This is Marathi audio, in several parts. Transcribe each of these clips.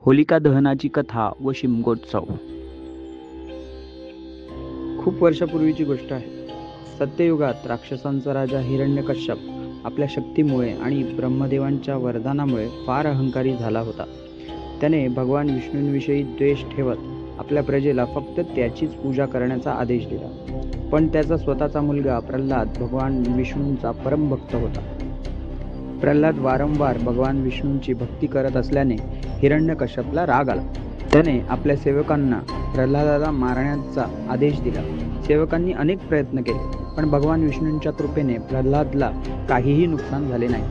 होलिका दहनाची कथा व शिमगोत्सव. खूप वर्षापूर्वीची गोष्ट आहे. सत्ययुगात राक्षसांचा राजा हिरण्यकश्यप आपल्या शक्तीमुळे आणि ब्रह्मदेवांच्या वरदानामुळे फार अहंकारी झाला होता. त्याने भगवान विष्णूंविषयी द्वेष ठेवत आपल्या प्रजेला फक्त त्याचीच पूजा करण्याचा आदेश दिला. पण त्याचा स्वतःचा मुलगा प्रल्हाद भगवान विष्णूंचा परमभक्त होता. प्रल्हाद वारंवार भगवान विष्णूंची भक्ती करत असल्याने हिरण्यकश्यपला राग आला. त्याने आपल्या सेवकांना प्रल्हादाला मारण्याचा आदेश दिला. सेवकांनी अनेक प्रयत्न केले, पण भगवान विष्णूंच्या कृपेने प्रल्हादला काहीही नुकसान झाले नाही.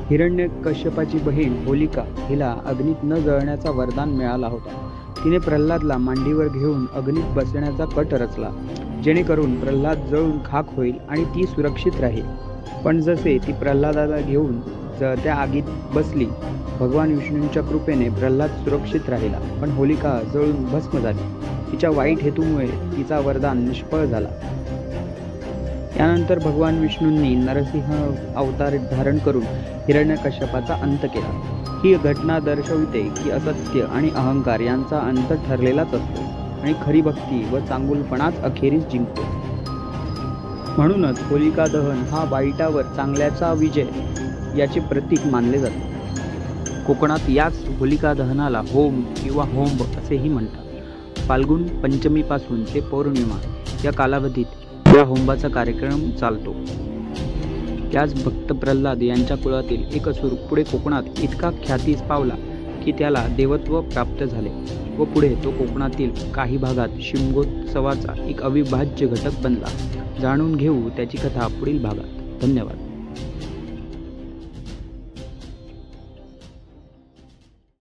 हिरण्यकश्यपाची बहीण होलिका हिला अग्नीत न जळण्याचा वरदान मिळाला होता. तिने प्रल्हादला मांडीवर घेऊन अग्नीत बसण्याचा कट रचला, जेणेकरून प्रल्हाद जळून खाक होईल आणि ती सुरक्षित राहील. पण जसे ती प्रल्हादाला घेऊन त्या आगीत बसली, भगवान विष्णूंच्या कृपेने प्रल्हाद सुरक्षित राहिला, पण होलिका जळून भस्म झाली. तिच्या वाईट हेतूमुळे तिचा वरदान निष्फळ झाला. यानंतर भगवान विष्णूंनी नरसिंह अवतार धारण करून हिरण्यकश्यपाचा अंत केला. ही घटना दर्शविते की असत्य आणि अहंकार यांचा अंत ठरलेलाच असतो आणि खरी भक्ती व चांगुलपणाच अखेरीस जिंकतो. म्हणूनच होलिका दहन हा वाईटावर चांगल्याचा विजय याचे प्रतीक मानले जाते. कोकणात याच होलिका दहनाला होम किंवा होंब असेही म्हणतात. फाल्गुन पंचमीपासून ते पौर्णिमा या कालावधीत या होंबाचा कार्यक्रम चालतो. त्याच भक्त प्रल्हाद यांच्या कुळातील एक असुर पुढे कोकणात इतका ख्यातीस पावला की त्याला देवत्व प्राप्त झाले व पुढे तो कोकणातील काही भागात शिमगोत्सवाचा एक अविभाज्य घटक बनला. जाणून घेऊ त्याची कथा पुढील भागात. धन्यवाद.